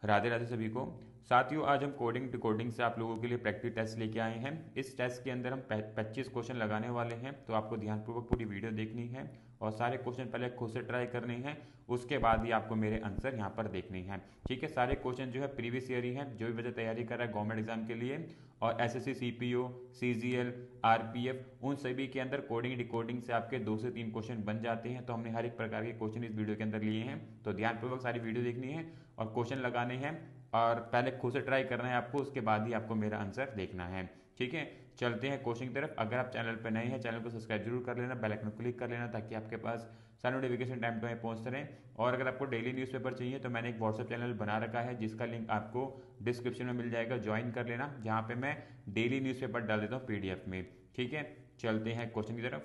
राधे राधे सभी को। साथियों, आज हम कोडिंग डिकोडिंग से आप लोगों के लिए प्रैक्टिस टेस्ट लेके आए हैं। इस टेस्ट के अंदर हम 25 क्वेश्चन लगाने वाले हैं, तो आपको ध्यानपूर्वक पूरी वीडियो देखनी है और सारे क्वेश्चन पहले खुद से ट्राई करने हैं, उसके बाद ही आपको मेरे आंसर यहाँ पर देखने हैं। ठीक है, सारे क्वेश्चन जो है प्रीवियस ईयर ही हैं, जो भी बच्चा तैयारी कर रहा है गवर्नमेंट एग्जाम के लिए और एसएससी, सीपीओ, सीजीएल, आरपीएफ, उन सभी के अंदर कोडिंग डिकोडिंग से आपके 2 से 3 क्वेश्चन बन जाते हैं। तो हमने हर एक प्रकार के क्वेश्चन इस वीडियो के अंदर लिए हैं, तो ध्यानपूर्वक सारी वीडियो देखनी है और क्वेश्चन लगाने हैं और पहले खुद से ट्राई करना है आपको, उसके बाद ही आपको मेरा आंसर देखना है। ठीक है, चलते हैं क्वेश्चन की तरफ। अगर आप चैनल पर नए हैं, चैनल को सब्सक्राइब जरूर कर लेना, बेल आइकन क्लिक कर लेना ताकि आपके पास सारे नोटिफिकेशन टाइम पे पहुंचते रहें। और अगर आपको डेली न्यूज़पेपर चाहिए तो मैंने एक व्हाट्सएप चैनल बना रखा है, जिसका लिंक आपको डिस्क्रिप्शन में मिल जाएगा, ज्वाइन कर लेना, जहाँ पे मैं डेली न्यूज़पेपर डाल देता हूँ पीडीएफ में। ठीक है, चलते हैं क्वेश्चन की तरफ।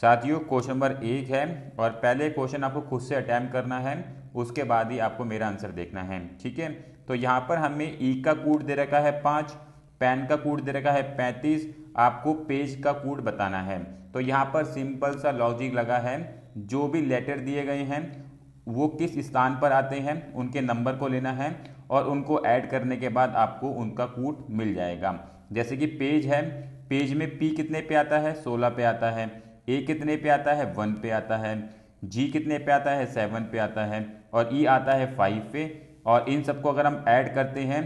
साथियों, क्वेश्चन नंबर 1 है और पहले क्वेश्चन आपको खुद से अटैम्प्ट करना है, उसके बाद ही आपको मेरा आंसर देखना है। ठीक है, तो यहाँ पर हमें ई का कोड दे रखा है 5, पेन का कोड दे रखा है 35, आपको पेज का कोड बताना है। तो यहाँ पर सिंपल सा लॉजिक लगा है, जो भी लेटर दिए गए हैं वो किस स्थान पर आते हैं उनके नंबर को लेना है और उनको ऐड करने के बाद आपको उनका कोड मिल जाएगा। जैसे कि पेज है, पेज में पी कितने पे आता है, 16 पे आता है, ए कितने पे आता है, 1 पे आता है, जी कितने पे आता है, 7 पे आता है और ई आता है 5 पे। और इन सबको अगर हम ऐड करते हैं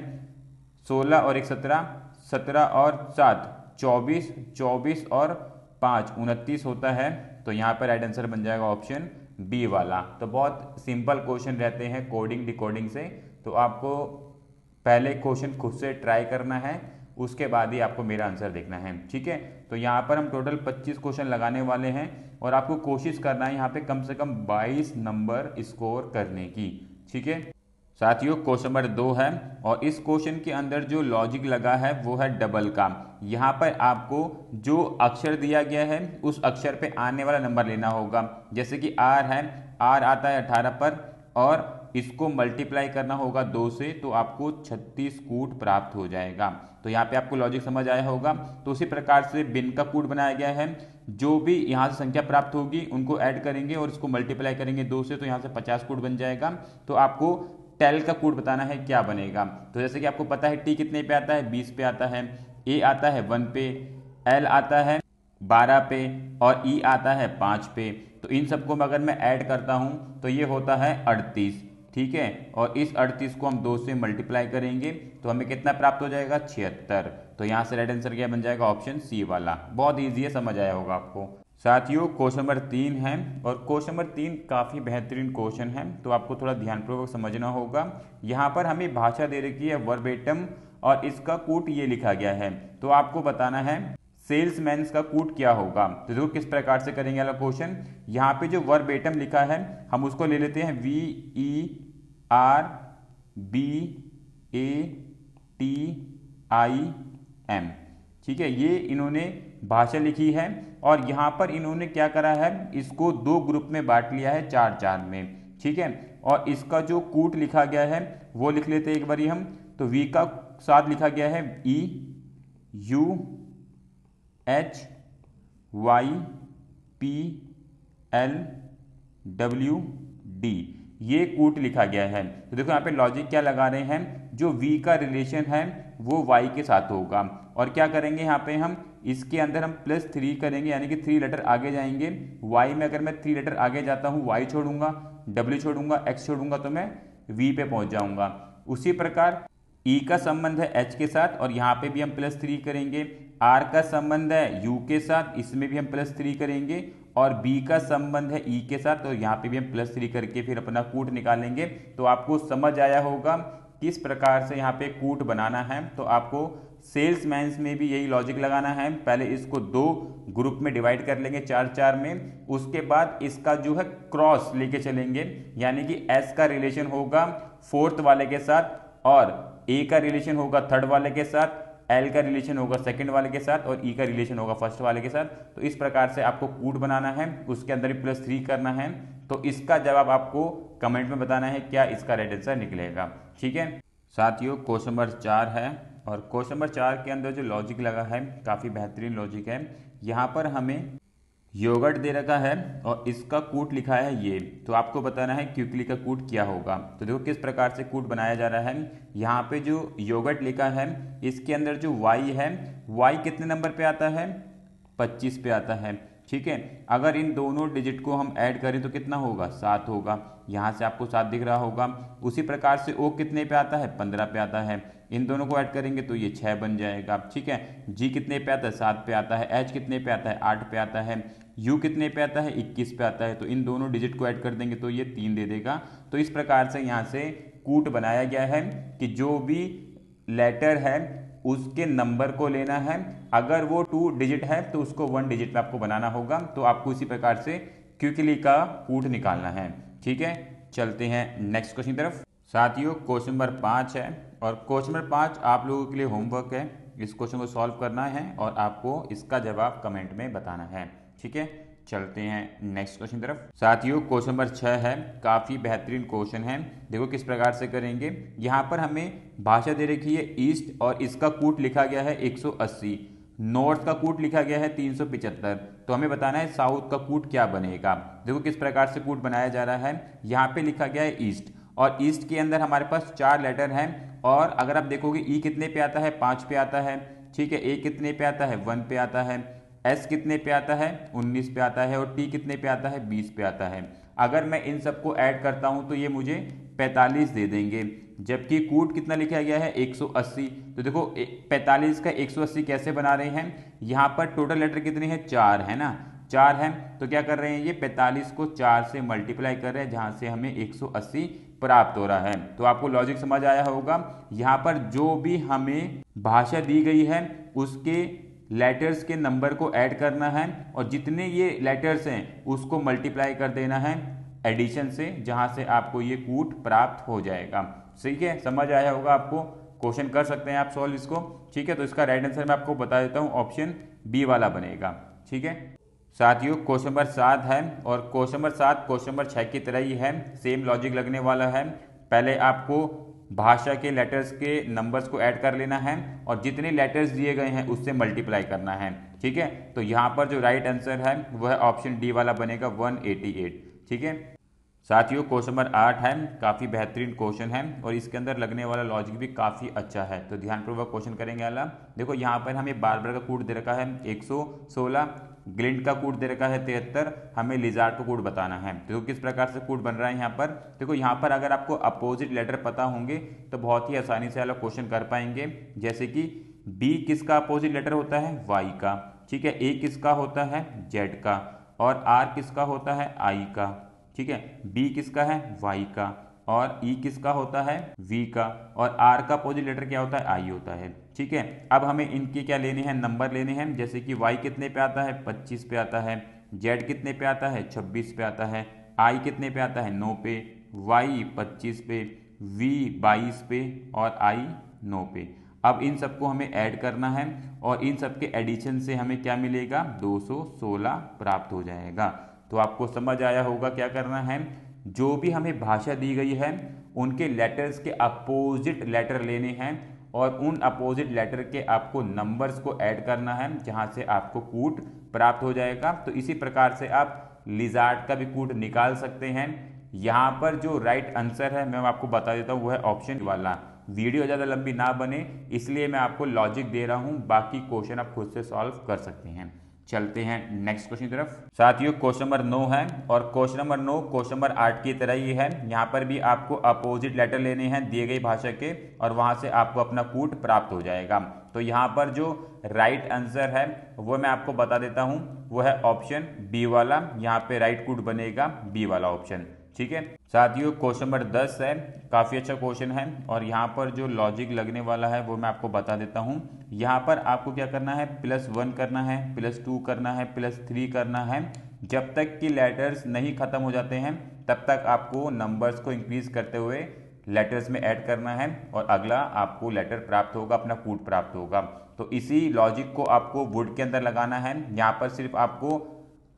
16 और 1 17, 17 और 7 24, 24 और 5 29 होता है। तो यहाँ पर राइट आंसर बन जाएगा ऑप्शन बी वाला। तो बहुत सिंपल क्वेश्चन रहते हैं कोडिंग डिकोडिंग से, तो आपको पहले क्वेश्चन खुद से ट्राई करना है, उसके बाद ही आपको मेरा आंसर देखना है। ठीक है, तो यहाँ पर हम टोटल 25 क्वेश्चन लगाने वाले हैं और आपको कोशिश करना है यहाँ पे कम से कम 22 नंबर स्कोर करने की। ठीक है साथियों, क्वेश्चन नंबर 2 है और इस क्वेश्चन के अंदर जो लॉजिक लगा है वो है डबल का। यहाँ पर आपको जो अक्षर दिया गया है उस अक्षर पे आने वाला नंबर लेना होगा। जैसे कि आर है, आर आता है 18 पर और इसको मल्टीप्लाई करना होगा 2 से, तो आपको 36 कूट प्राप्त हो जाएगा। तो यहाँ पे आपको लॉजिक समझ आया होगा। तो उसी प्रकार से बिन का कूट बनाया गया है, जो भी यहाँ से संख्या प्राप्त होगी उनको ऐड करेंगे और इसको मल्टीप्लाई करेंगे 2 से, तो यहाँ से 50 कूट बन जाएगा। तो आपको टेल का कोड बताना है क्या बनेगा। तो जैसे कि आपको पता है टी कितने पे आता है, 20 पे आता है, ए आता है 1 पे, एल आता है 12 पे और ई आता है 5 पे। तो इन सबको अगर मैं ऐड करता हूँ तो ये होता है 38। ठीक है, और इस 38 को हम 2 से मल्टीप्लाई करेंगे तो हमें कितना प्राप्त हो जाएगा, 76। तो यहाँ से राइट आंसर क्या बन जाएगा, ऑप्शन सी वाला। बहुत ईजी है, समझ आया होगा आपको। साथियों, क्वेश्चन नंबर 3 है और क्वेश्चन नंबर 3 काफ़ी बेहतरीन क्वेश्चन है, तो आपको थोड़ा ध्यानपूर्वक समझना होगा। यहाँ पर हमें भाषा दे रखी है वर्बेटम और इसका कूट ये लिखा गया है, तो आपको बताना है सेल्समैन का कूट क्या होगा। तो देखो किस प्रकार से करेंगे वाला क्वेश्चन। यहाँ पे जो वर्बेटम लिखा है हम उसको ले लेते हैं VERBATIM। ठीक है, ये इन्होंने भाषा लिखी है और यहाँ पर इन्होंने क्या करा है, इसको 2 ग्रुप में बांट लिया है 4-4 में। ठीक है, और इसका जो कूट लिखा गया है वो लिख लेते हैं एक बारी हम। तो वी का साथ लिखा गया है EUHYPLWD, ये कूट लिखा गया है। तो देखो यहाँ पे लॉजिक क्या लगा रहे हैं, जो वी का रिलेशन है वो वाई के साथ होगा और क्या करेंगे यहाँ पे हम इसके अंदर हम +3 करेंगे, यानी कि 3 लेटर आगे जाएंगे। वाई में अगर मैं 3 लेटर आगे जाता हूँ, वाई छोड़ूंगा, डब्ल्यू छोड़ूंगा, एक्स छोड़ूंगा, तो मैं वी पे पहुंच जाऊंगा। उसी प्रकार ई का संबंध है एच के साथ और यहाँ पे भी हम +3 करेंगे। आर का संबंध है यू के साथ, इसमें भी हम +3 करेंगे और बी का संबंध है ई के साथ, तो यहाँ पे भी हम +3 करके फिर अपना कूट निकालेंगे। तो आपको समझ आया होगा किस प्रकार से यहाँ पे कूट बनाना है। तो आपको सेल्समैन में भी यही लॉजिक लगाना है, पहले इसको 2 ग्रुप में डिवाइड कर लेंगे 4-4 में, उसके बाद इसका जो है क्रॉस लेके चलेंगे, यानी कि एस का रिलेशन होगा 4th वाले के साथ और ए का रिलेशन होगा 3rd वाले के साथ, एल का रिलेशन होगा 2nd वाले के साथ और ई का रिलेशन होगा 1st वाले के साथ। तो इस प्रकार से आपको कूट बनाना है, उसके अंदर भी +3 करना है। तो इसका जवाब आपको कमेंट में बताना है क्या इसका राइट आंसर निकलेगा। ठीक है साथियों, क्वेश्चन नंबर 4 है और क्वेश्चन नंबर 4 के अंदर जो लॉजिक लगा है काफ़ी बेहतरीन लॉजिक है। यहाँ पर हमें योगर्ट दे रखा है और इसका कूट लिखा है ये, तो आपको बताना है क्विकली का कूट क्या होगा। तो देखो किस प्रकार से कूट बनाया जा रहा है। यहाँ पे जो योगर्ट लिखा है इसके अंदर जो y है, y कितने नंबर पे आता है, 25 पे आता है। ठीक है, अगर इन दोनों डिजिट को हम ऐड करें तो कितना होगा, 7 होगा। यहाँ से आपको 7 दिख रहा होगा। उसी प्रकार से ओ कितने पे आता है, 15 पे आता है। इन दोनों को ऐड करेंगे तो ये 6 बन जाएगा। ठीक है, जी कितने पे आता है, 7 पे आता है। एच कितने पे आता है, 8 पे आता है। यू कितने पे आता है, 21 पे आता है। तो इन दोनों डिजिट को ऐड कर देंगे तो ये 3 दे देगा। तो इस प्रकार से यहाँ से कूट बनाया गया है कि जो भी लेटर है उसके नंबर को लेना है, अगर वो 2 डिजिट है तो उसको 1 डिजिट में आपको बनाना होगा। तो आपको इसी प्रकार से क्विकली का कूट निकालना है। ठीक है, चलते हैं नेक्स्ट क्वेश्चन की तरफ। साथियों क्वेश्चन नंबर 5 है और क्वेश्चन नंबर 5 आप लोगों के लिए होमवर्क है। इस क्वेश्चन को सॉल्व करना है और आपको इसका जवाब कमेंट में बताना है। ठीक है, चलते हैं नेक्स्ट क्वेश्चन की तरफ। साथियों क्वेश्चन नंबर 6 है, काफ़ी बेहतरीन क्वेश्चन है। देखो किस प्रकार से करेंगे। यहाँ पर हमें भाषा दे रखी है ईस्ट और इसका कूट लिखा गया है 180, नॉर्थ का कूट लिखा गया है 375। तो हमें बताना है साउथ का कूट क्या बनेगा। देखो किस प्रकार से कूट बनाया जा रहा है। यहाँ पे लिखा गया है ईस्ट और ईस्ट के अंदर हमारे पास 4 लेटर हैं और अगर आप देखोगे ई कितने पे आता है, 5 पे आता है। ठीक है, ए कितने पे आता है, 1 पे आता है। एस कितने पे आता है, 19 पे आता है और टी कितने पे आता है, 20 पे आता है। अगर मैं इन सबको ऐड करता हूं तो ये मुझे 45 दे देंगे, जबकि कूट कितना लिखा गया है 180। तो देखो 45 का 180 कैसे बना रहे हैं। यहाँ पर टोटल लेटर कितने हैं, 4 है ना, 4 हैं। तो क्या कर रहे हैं, ये 45 को 4 से मल्टीप्लाई कर रहे हैं जहाँ से हमें 180 प्राप्त हो रहा है। तो आपको लॉजिक समझ आया होगा। यहाँ पर जो भी हमें भाषा दी गई है उसके लेटर्स के नंबर को ऐड करना है और जितने ये लेटर्स हैं उसको मल्टीप्लाई कर देना है एडिशन से, जहां से आपको ये कूट प्राप्त हो जाएगा। ठीक है, समझ आया होगा आपको। क्वेश्चन कर सकते हैं आप सॉल्व इसको। ठीक है, तो इसका राइट आंसर मैं आपको बता देता हूँ, ऑप्शन बी वाला बनेगा। ठीक है साथियों, क्वेश्चन नंबर 7 है और क्वेश्चन नंबर 7 क्वेश्चन नंबर 6 की तरह ही है, सेम लॉजिक लगने वाला है। पहले आपको भाषा के लेटर्स के नंबर्स को ऐड कर लेना है और जितने लेटर्स दिए गए हैं उससे मल्टीप्लाई करना है। ठीक है, तो यहाँ पर जो राइट आंसर है वह ऑप्शन डी वाला बनेगा, 188। ठीक है साथियों, क्वेश्चन नंबर 8 है, काफ़ी बेहतरीन क्वेश्चन है और इसके अंदर लगने वाला लॉजिक भी काफ़ी अच्छा है। तो ध्यानपूर्वक क्वेश्चन करेंगे अला। देखो यहाँ पर हमें बार्बर का कूट दे रखा है 116, ग्लिंट का कूट दे रखा है 73, हमें लिजार्ड का कूट बताना है। तो किस प्रकार से कूट बन रहा है यहाँ पर। देखो यहाँ पर अगर आपको अपोजिट लेटर पता होंगे तो बहुत ही आसानी से आप क्वेश्चन कर पाएंगे। जैसे कि बी किसका अपोजिट लेटर होता है, वाई का। ठीक है, ए किसका होता है, जेड का। और आर किसका होता है, आई का। ठीक है, बी किसका है, वाई का। और ई किसका होता है, वी का। और आर का अपोजिट लेटर क्या होता है, आई होता है। ठीक है, अब हमें इनके क्या लेने हैं, नंबर लेने हैं। जैसे कि वाई कितने पे आता है, 25 पे आता है। जेड कितने पे आता है, 26 पे आता है। आई कितने पे आता है, 9 पे। वाई 25 पे, वी 22 पे और आई 9 पे। अब इन सबको हमें ऐड करना है और इन सबके एडिशन से हमें क्या मिलेगा, 216 प्राप्त हो जाएगा। तो आपको समझ आया होगा क्या करना है। जो भी हमें भाषा दी गई है उनके लेटर्स के अपोजिट लेटर लेने हैं और उन अपोजिट लेटर के आपको नंबर्स को ऐड करना है जहां से आपको कूट प्राप्त हो जाएगा। तो इसी प्रकार से आप लिजार्ड का भी कूट निकाल सकते हैं। यहाँ पर जो राइट आंसर है मैं आपको बता देता हूँ, वो है ऑप्शन वाला। वीडियो ज़्यादा लंबी ना बने इसलिए मैं आपको लॉजिक दे रहा हूँ, बाकी क्वेश्चन आप खुद से सॉल्व कर सकते हैं। चलते हैं नेक्स्ट क्वेश्चन की तरफ। साथियों क्वेश्चन नंबर 9 है और क्वेश्चन नंबर 9 क्वेश्चन नंबर 8 की तरह ही है। यहाँ पर भी आपको अपोजिट लेटर लेने हैं दिए गई भाषा के और वहां से आपको अपना कूट प्राप्त हो जाएगा। तो यहाँ पर जो राइट आंसर है वो मैं आपको बता देता हूँ, वो है ऑप्शन बी वाला। यहाँ पे राइट कूट बनेगा बी वाला ऑप्शन। ठीक है साथियों, क्वेश्चन नंबर 10 है, काफ़ी अच्छा क्वेश्चन है और यहाँ पर जो लॉजिक लगने वाला है वो मैं आपको बता देता हूँ। यहाँ पर आपको क्या करना है, +1 करना है, +2 करना है, +3 करना है। जब तक कि लेटर्स नहीं खत्म हो जाते हैं तब तक आपको नंबर्स को इंक्रीज करते हुए लेटर्स में ऐड करना है और अगला आपको लेटर प्राप्त होगा, अपना कूट प्राप्त होगा। तो इसी लॉजिक को आपको वुड के अंदर लगाना है। यहाँ पर सिर्फ आपको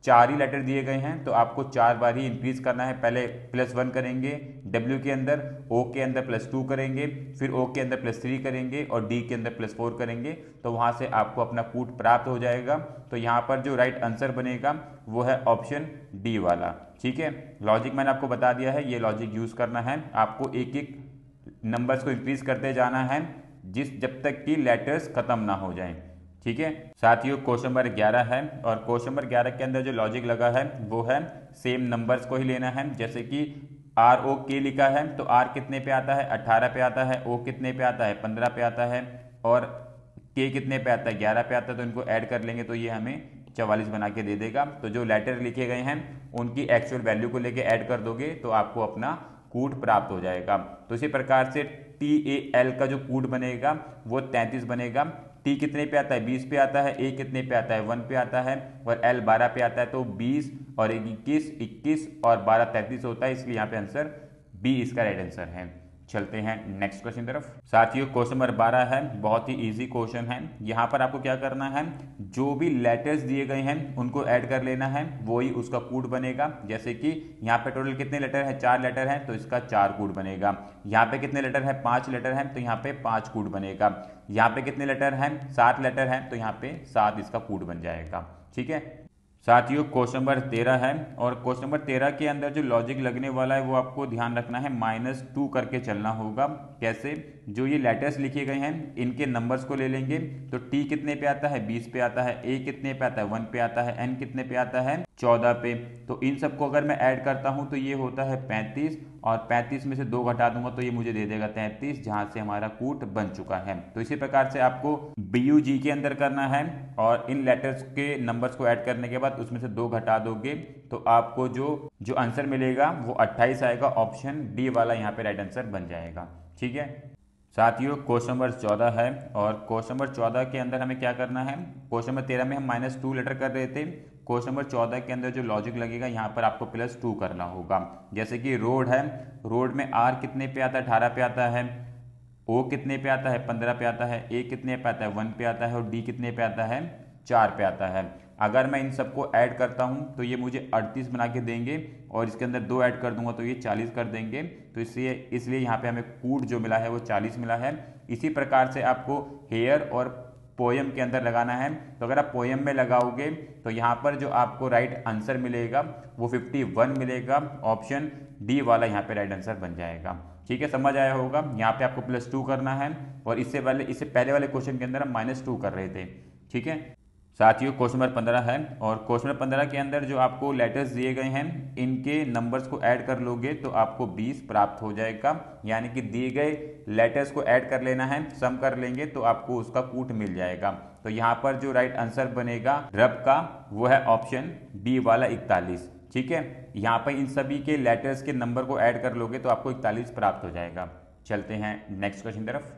4 ही लेटर दिए गए हैं तो आपको 4 बार ही इंक्रीज करना है। पहले +1 करेंगे W के अंदर, O के अंदर +2 करेंगे, फिर O के अंदर +3 करेंगे और D के अंदर +4 करेंगे, तो वहाँ से आपको अपना कूट प्राप्त हो जाएगा। तो यहाँ पर जो राइट आंसर बनेगा वो है ऑप्शन डी वाला। ठीक है, लॉजिक मैंने आपको बता दिया है, ये लॉजिक यूज़ करना है आपको। एक एक नंबर्स को इंक्रीज करते जाना है जब तक कि लेटर्स खत्म ना हो जाएं। ठीक है साथियों, क्वेश्चन नंबर 11 है और क्वेश्चन नंबर 11 के अंदर जो लॉजिक लगा है वो है सेम नंबर्स को ही लेना है। जैसे कि ROK लिखा है तो R कितने पे आता है, 18 पे आता है, O कितने पे आता है, 15 पे आता है और K कितने पे आता है, 11 पे आता है। तो इनको ऐड कर लेंगे तो ये हमें 44 बना के दे देगा। तो जो लेटर लिखे गए हैं उनकी एक्चुअल वैल्यू को लेके ऐड कर दोगे तो आपको अपना कूट प्राप्त हो जाएगा। तो इसी प्रकार से TAL का जो कूट बनेगा वो 33 बनेगा। T कितने पे आता है, 20 पे आता है, A कितने पे आता है, 1 पे आता है और L 12 पे आता है। तो 20 और 21 और 12 33 होता है, इसलिए यहाँ पे आंसर B इसका राइट आंसर है। चलते हैं नेक्स्ट क्वेश्चन तरफ। साथियों क्वेश्चन नंबर 12 है, बहुत ही इजी क्वेश्चन है। यहाँ पर आपको क्या करना है, जो भी लेटर्स दिए गए हैं उनको ऐड कर लेना है, वही उसका कूट बनेगा। जैसे कि यहाँ पे टोटल कितने लेटर है, 4 लेटर है तो इसका 4 कूट बनेगा। यहाँ पे कितने लेटर है, 5 लेटर है तो यहाँ पे 5 कूट बनेगा। यहाँ पे कितने लेटर हैं, 7 लेटर हैं तो यहाँ पे 7 इसका कूट बन जाएगा। ठीक है साथियों, क्वेश्चन नंबर 13 है और क्वेश्चन नंबर 13 के अंदर जो लॉजिक लगने वाला है वो आपको ध्यान रखना है, -2 करके चलना होगा। कैसे, जो ये लेटर्स लिखे गए हैं इनके नंबर्स को ले लेंगे। तो T कितने पे आता है, 20 पे आता है, A कितने पे आता है, 1 पे आता है, N कितने पे आता है, 14 पे। तो इन सबको अगर मैं ऐड करता हूँ तो ये होता है 35 और 35 में से 2 घटा दूंगा तो ये मुझे दे देगा 33, जहां से हमारा कूट बन चुका है। तो इसी प्रकार से आपको BUG के अंदर करना है और इन लेटर्स के नंबर्स को ऐड करने के बाद उसमें से 2 घटा दोगे तो आपको जो आंसर मिलेगा वो 28 आएगा। ऑप्शन डी वाला यहाँ पे राइट आंसर बन जाएगा। ठीक है साथियों, क्वेश्चन नंबर 14 है और क्वेश्चन नंबर 14 के अंदर हमें क्या करना है, क्वेश्चन नंबर 13 में हम -2 लेटर कर रहे थे, क्वेश्चन नंबर 14 के अंदर जो लॉजिक लगेगा यहाँ पर आपको +2 करना होगा। जैसे कि रोड है, रोड में R कितने पे आता है, 18 पे आता है, O कितने पे आता है, 15 पे आता है, A कितने पे आता है, 1 पे आता है और D कितने पे आता है, 4 पे आता है। अगर मैं इन सबको ऐड करता हूं तो ये मुझे 38 बना के देंगे और इसके अंदर 2 ऐड कर दूंगा तो ये 40 कर देंगे। तो इसलिए यहाँ पे हमें कूट जो मिला है वो 40 मिला है। इसी प्रकार से आपको हेयर और पोयम के अंदर लगाना है। तो अगर आप पोयम में लगाओगे तो यहाँ पर जो आपको राइट आंसर मिलेगा वो 51 मिलेगा। ऑप्शन डी वाला यहाँ पे राइट आंसर बन जाएगा। ठीक है, समझ आया होगा। यहाँ पे आपको +2 करना है और इससे पहले वाले क्वेश्चन के अंदर हम -2 कर रहे थे। ठीक है साथियों, क्वेश्चन नंबर 15 है और क्वेश्चन नंबर 15 के अंदर जो आपको लेटर्स दिए गए हैं इनके नंबर्स को ऐड कर लोगे तो आपको 20 प्राप्त हो जाएगा। यानी कि दिए गए लेटर्स को ऐड कर लेना है, सम कर लेंगे तो आपको उसका कूट मिल जाएगा। तो यहाँ पर जो राइट आंसर बनेगा रब का वो है ऑप्शन बी वाला 41। ठीक है, यहाँ पर इन सभी के लेटर्स के नंबर को ऐड कर लोगे तो आपको 41 प्राप्त हो जाएगा। चलते हैं नेक्स्ट क्वेश्चन तरफ।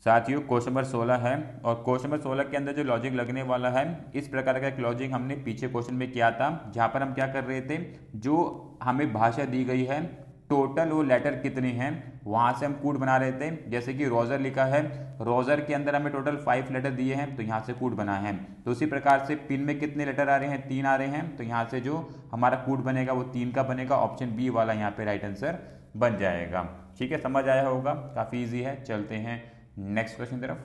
साथियों क्वेश्चन नंबर 16 है और क्वेश्चन नंबर 16 के अंदर जो लॉजिक लगने वाला है इस प्रकार का एक लॉजिक हमने पीछे क्वेश्चन में किया था, जहां पर हम क्या कर रहे थे, जो हमें भाषा दी गई है टोटल वो लेटर कितने हैं वहां से हम कूट बना रहे थे। जैसे कि रोजर लिखा है, रोजर के अंदर हमें टोटल 5 लेटर दिए हैं तो यहाँ से कूट बना है। तो उसी प्रकार से पिन में कितने लेटर आ रहे हैं, 3 आ रहे हैं, तो यहाँ से जो हमारा कूट बनेगा वो 3 का बनेगा। ऑप्शन बी वाला यहाँ पे राइट आंसर बन जाएगा। ठीक है, समझ आया होगा, काफी ईजी है। चलते हैं नेक्स्ट क्वेश्चन तरफ।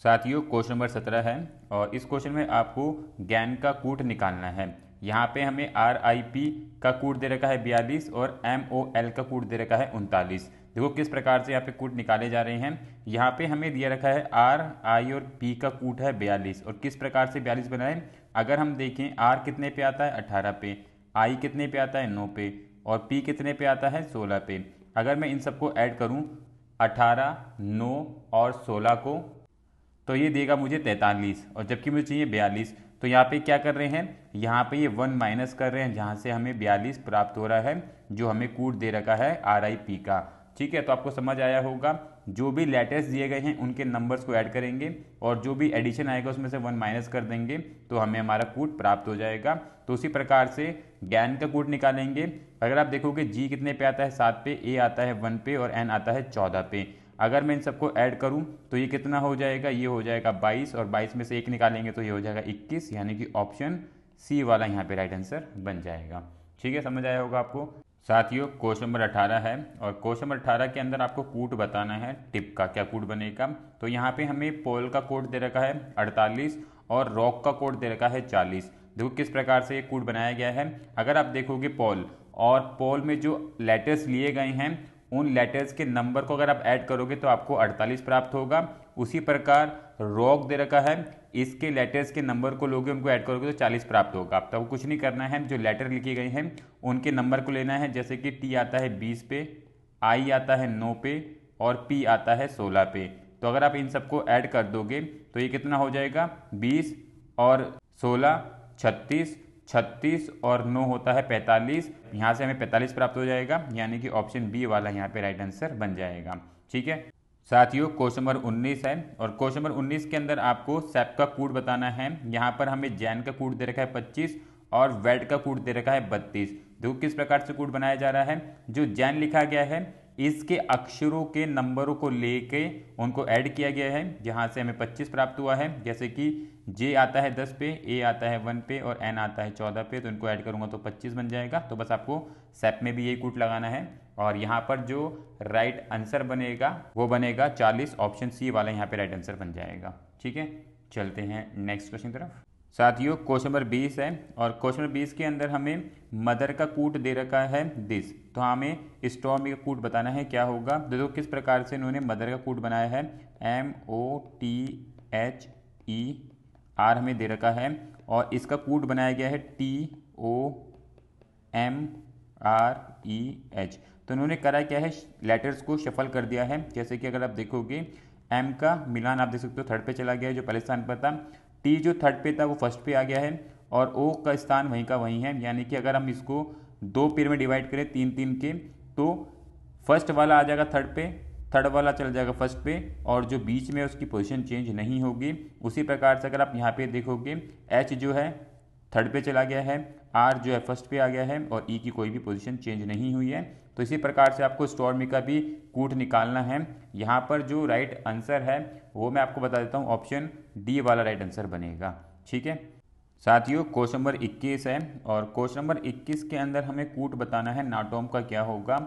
साथियों क्वेश्चन नंबर 17 है और इस क्वेश्चन में आपको ज्ञान का कूट निकालना है। यहाँ पे हमें RIP का कूट दे रखा है 42 और MOL का कूट दे रखा है 39। देखो किस प्रकार से यहाँ पे कूट निकाले जा रहे हैं। यहाँ पे हमें दिया रखा है R, I और P का कूट है 42 और किस प्रकार से 42 बनाए। अगर हम देखें R कितने पे आता है, 18 पे, I कितने पे आता है, 9 पे और P कितने पे आता है, 16 पे। अगर मैं इन सबको ऐड करूँ 18, 9 और 16 को तो ये देगा मुझे 43 और जबकि मुझे चाहिए 42। तो यहाँ पे क्या कर रहे हैं, यहाँ पे ये 1 माइनस कर रहे हैं जहाँ से हमें 42 प्राप्त हो रहा है जो हमें कूट दे रखा है RIP का। ठीक है, तो आपको समझ आया होगा। जो भी लेटर्स दिए गए हैं उनके नंबर्स को ऐड करेंगे और जो भी एडिशन आएगा उसमें से 1 माइनस कर देंगे तो हमें हमारा कूट प्राप्त हो जाएगा। तो उसी प्रकार से ज्ञान का कूट निकालेंगे। अगर आप देखोगे G कितने पे आता है, 7 पे, A आता है 1 पे और N आता है 14 पे। अगर मैं इन सबको ऐड करूं तो ये कितना हो जाएगा, ये हो जाएगा 22 और 22 में से 1 निकालेंगे तो ये हो जाएगा 21, यानी कि ऑप्शन सी वाला यहाँ पे राइट आंसर बन जाएगा। ठीक है, समझ आया होगा आपको। साथियों क्वेश्चन नंबर 18 है और क्वेश्चन नंबर 18 के अंदर आपको कूट बताना है। टिप का क्या कूट बनेगा, तो यहाँ पे हमें पोल का कोड दे रखा है 48 और रॉक का कोड दे रखा है 40। देखो किस प्रकार से ये कूट बनाया गया है। अगर आप देखोगे पोल और पोल में जो लेटर्स लिए गए हैं उन लेटर्स के नंबर को अगर आप ऐड करोगे तो आपको 48 प्राप्त होगा। उसी प्रकार रॉक दे रखा है, इसके लेटर्स के नंबर को लोगे उनको ऐड करोगे तो 40 प्राप्त होगा। अब तो कुछ नहीं करना है, जो लेटर लिखे गए हैं उनके नंबर को लेना है। जैसे कि टी आता है 20 पे, आई आता है 9 पे और पी आता है 16 पे। तो अगर आप इन सबको ऐड कर दोगे तो ये कितना हो जाएगा, 20 और 16 36, 36 और 9 होता है 45। यहाँ से हमें 45 प्राप्त हो जाएगा, यानी कि ऑप्शन बी वाला यहाँ पे राइट आंसर बन जाएगा। ठीक है साथियों, क्वेश्चन नंबर 19 है और क्वेश्चन नंबर 19 के अंदर आपको सेप का कोड बताना है। यहाँ पर हमें जैन का कोड दे रखा है 25 और वेट का कोड दे रखा है 32। देखो किस प्रकार से कोड बनाया जा रहा है। जो जैन लिखा गया है इसके अक्षरों के नंबरों को लेके उनको ऐड किया गया है, जहाँ से हमें 25 प्राप्त हुआ है। जैसे कि जे आता है 10 पे, ए आता है 1 पे और एन आता है 14 पे, तो इनको ऐड करूंगा तो 25 बन जाएगा। तो बस आपको सेप में भी यही कूट लगाना है और यहाँ पर जो राइट आंसर बनेगा वो बनेगा 40, ऑप्शन सी वाला यहाँ पे राइट आंसर बन जाएगा। ठीक है, चलते हैं नेक्स्ट क्वेश्चन की तरफ। साथियों क्वेश्चन नंबर 20 है और क्वेश्चन नंबर 20 के अंदर हमें मदर का कूट दे रखा है दिस, तो हमें स्टॉर्मी का कूट बताना है क्या होगा। देखो किस प्रकार से इन्होंने मदर का कूट बनाया है। MOTHER हमें दे रखा है और इसका कूट बनाया गया है TOMREH। तो इन्होंने करा क्या है, लेटर्स को शफल कर दिया है। जैसे कि अगर आप देखोगे एम का मिलान आप देख सकते हो थर्ड पे चला गया है जो पहले स्थान पर था, टी जो थर्ड पे था वो फर्स्ट पे आ गया है और ओ का स्थान वहीं का वहीं है। यानी कि अगर हम इसको दो पेयर में डिवाइड करें 3-3 के तो फर्स्ट वाला आ जाएगा थर्ड पे, थर्ड वाला चल जाएगा फर्स्ट पे और जो बीच में उसकी पोजीशन चेंज नहीं होगी। उसी प्रकार से अगर आप यहाँ पे देखोगे एच जो है थर्ड पे चला गया है, आर जो है फर्स्ट पे आ गया है और ई की कोई भी पोजीशन चेंज नहीं हुई है। तो इसी प्रकार से आपको स्टॉर्मी का भी कूट निकालना है। यहाँ पर जो राइट आंसर है वो मैं आपको बता देता हूँ, ऑप्शन डी वाला राइट आंसर बनेगा। ठीक है साथियों, क्वेश्चन नंबर 21 है और क्वेश्चन नंबर 21 के अंदर हमें कूट बताना है नाटोम का क्या होगा।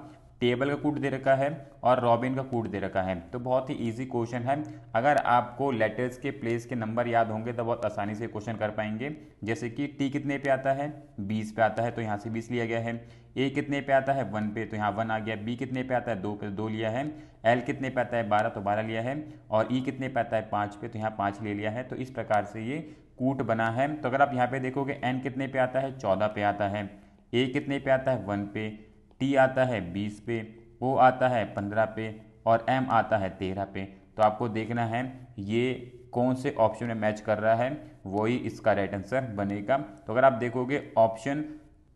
टेबल का कूट दे रखा है और रॉबिन का कूट दे रखा है। तो बहुत ही इजी क्वेश्चन है, अगर आपको लेटर्स के प्लेस के नंबर याद होंगे तो बहुत आसानी से क्वेश्चन कर पाएंगे। जैसे कि टी कितने पे आता है, 20 पे आता है तो यहाँ से 20 लिया गया है। ए कितने पे आता है, 1 पे, तो यहाँ 1 आ गया। बी कितने पे आता है, 2 पे, 2 लिया है। एल कितने पे आता है, 12, तो 12 लिया है। और ई कितने पे आता है, 5 पे, तो यहाँ 5 ले लिया है। तो इस प्रकार से ये कूट बना है। तो अगर आप यहाँ पे देखोगे एन कितने पे आता है, 14 पे आता है। ए कितने पे आता है, 1 पे। टी आता है 20 पे, ओ आता है 15 पे और एम आता है 13 पे। तो आपको देखना है ये कौन से ऑप्शन में मैच कर रहा है, वही इसका राइट आंसर बनेगा। तो अगर आप देखोगे ऑप्शन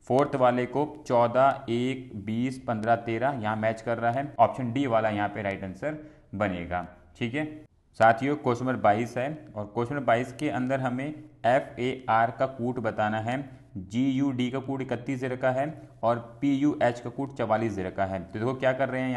फोर्थ वाले को 14, 1, 20, 15, 13 यहाँ मैच कर रहा है, ऑप्शन डी वाला यहाँ पे राइट आंसर बनेगा। ठीक है साथियों, क्वेश्चन नंबर 22 है और क्वेश्चन नंबर 22 के अंदर हमें FAR का कूट बताना है। GUD का कूट 31 दे रखा है और PUH का कूट 44 दे रखा है। तो देखो क्या कर रहे हैं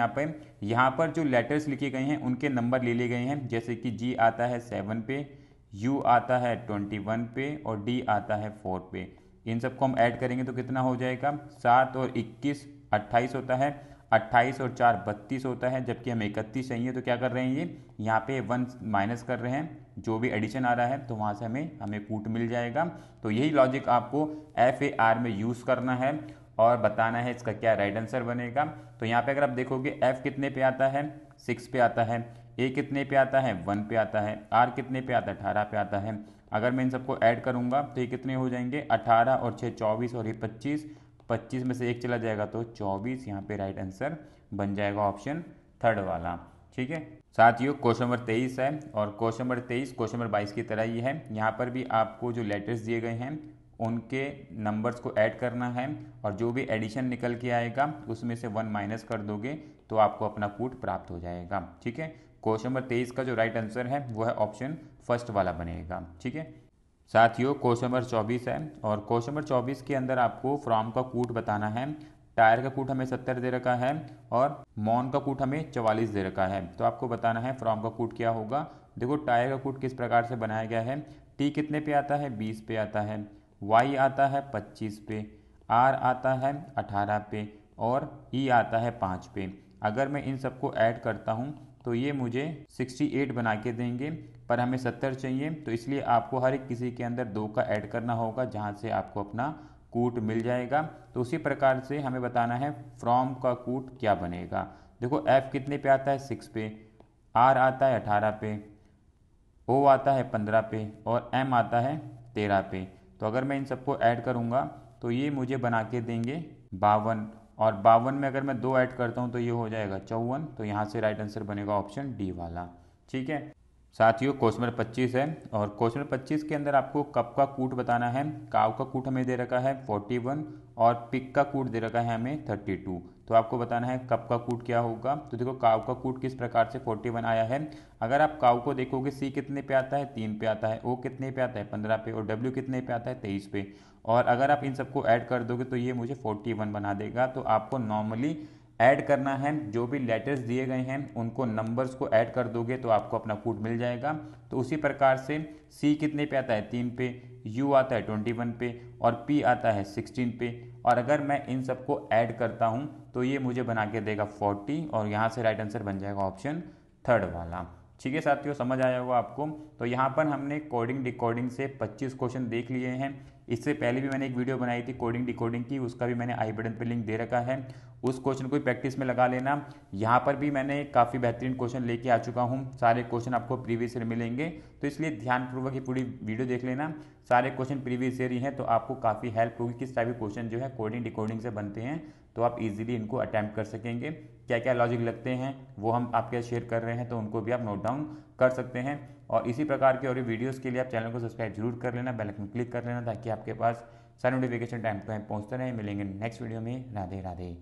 यहाँ पर जो लेटर्स लिखे गए हैं उनके नंबर ले लिए गए हैं। जैसे कि G आता है 7 पे, U आता है 21 पे और D आता है 4 पे। इन सबको हम ऐड करेंगे तो कितना हो जाएगा, 7 और 21 28 होता है, 28 और 4 32 होता है। जबकि हमें 31 चाहिए तो क्या कर रहे हैं, ये यहाँ पे 1 माइनस कर रहे हैं, जो भी एडिशन आ रहा है तो वहाँ से हमें कूट मिल जाएगा। तो यही लॉजिक आपको FAR में यूज़ करना है और बताना है इसका क्या राइट आंसर बनेगा। तो यहाँ पे अगर आप देखोगे F कितने पे आता है, 6 पे आता है। A कितने पे आता है, 1 पे आता है। R कितने पे आता है, 18 पे आता है। अगर मैं इन सबको ऐड करूँगा तो ये कितने हो जाएंगे, 18 और 6 24 और ये 25, 25 में से एक चला जाएगा तो 24, यहाँ पे राइट आंसर बन जाएगा ऑप्शन थर्ड वाला। ठीक है साथियों, क्वेश्चन नंबर 23 है और क्वेश्चन नंबर 23 क्वेश्चन नंबर 22 की तरह ही है। यहाँ पर भी आपको जो लेटर्स दिए गए हैं उनके नंबर्स को ऐड करना है और जो भी एडिशन निकल के आएगा उसमें से 1 माइनस कर दोगे तो आपको अपना कूट प्राप्त हो जाएगा। ठीक है, क्वेश्चन नंबर 23 का जो राइट आंसर है वो है ऑप्शन फर्स्ट वाला बनेगा। ठीक है साथियों, क्वेश्चन नंबर 24 है और क्वेश्चन नंबर 24 के अंदर आपको फ्रॉम का कूट बताना है। टायर का कूट हमें 70 दे रखा है और मॉन का कूट हमें 44 दे रखा है। तो आपको बताना है फ्रॉम का कूट क्या होगा। देखो टायर का कूट किस प्रकार से बनाया गया है। टी कितने पे आता है, 20 पे आता है। Y आता है 25 पे, R आता है 18 पे और E आता है 5 पे। अगर मैं इन सबको ऐड करता हूँ तो ये मुझे 68 बना के देंगे, पर हमें 70 चाहिए, तो इसलिए आपको हर एक किसी के अंदर 2 का ऐड करना होगा, जहाँ से आपको अपना कूट मिल जाएगा। तो उसी प्रकार से हमें बताना है फ्रॉम का कूट क्या बनेगा। देखो F कितने पे आता है 6 पे, R आता है 18 पे, O आता है 15 पे और M आता है 13 पे। तो अगर मैं इन सबको ऐड करूँगा तो ये मुझे बना के देंगे 52, और 52 में अगर मैं 2 ऐड करता हूँ तो ये हो जाएगा 54। तो यहाँ से राइट आंसर बनेगा ऑप्शन डी वाला। ठीक है साथियों, क्वेश्चन नंबर 25 है और क्वेश्चन नंबर 25 के अंदर आपको कप का कूट बताना है। काव का कूट हमें दे रखा है 41 और पिक का कूट दे रखा है हमें 32। तो आपको बताना है कप का कूट क्या होगा। तो देखो काव का कूट किस प्रकार से 41 आया है। अगर आप काव को देखोगे सी कितने पे आता है 3 पे आता है, ओ कितने पे आता है 15 पे और डब्ल्यू कितने पे आता है 23 पे। और अगर आप इन सबको ऐड कर दोगे तो ये मुझे 41 बना देगा। तो आपको नॉर्मली ऐड करना है, जो भी लेटर्स दिए गए हैं उनको नंबर्स को ऐड कर दोगे तो आपको अपना कूट मिल जाएगा। तो उसी प्रकार से सी कितने पे आता है 3 पे, यू आता है 21 पे और पी आता है 16 पे। और अगर मैं इन सबको ऐड करता हूँ तो ये मुझे बना के देगा 40 और यहाँ से राइट आंसर बन जाएगा ऑप्शन थर्ड वाला। ठीक है साथियों, समझ आया होगा आपको। तो यहाँ पर हमने कोडिंग डिकोडिंग से 25 क्वेश्चन देख लिए हैं। इससे पहले भी मैंने एक वीडियो बनाई थी कोडिंग डिकोडिंग की, उसका भी मैंने आई बटन पे लिंक दे रखा है, उस क्वेश्चन को प्रैक्टिस में लगा लेना। यहाँ पर भी मैंने काफ़ी बेहतरीन क्वेश्चन लेके आ चुका हूँ, सारे क्वेश्चन आपको प्रीवियस ईयर मिलेंगे, तो इसलिए ध्यानपूर्वक ये पूरी वीडियो देख लेना। सारे क्वेश्चन प्रीवियस ईयर ही हैं, तो आपको काफ़ी हेल्प होगी किस टाइप के क्वेश्चन जो है कोडिंग डिकोडिंग से बनते हैं, तो आप इजीली इनको अटैम्प्ट कर सकेंगे। क्या क्या लॉजिक लगते हैं वो हम आपके शेयर कर रहे हैं, तो उनको भी आप नोट डाउन कर सकते हैं। और इसी प्रकार के और वीडियोस के लिए आप चैनल को सब्सक्राइब जरूर कर लेना, बेल आइकन क्लिक कर लेना, ताकि आपके पास सारे नोटिफिकेशन टाइम टू टाइम पहुँचते रहे। मिलेंगे नेक्स्ट वीडियो में। राधे राधे।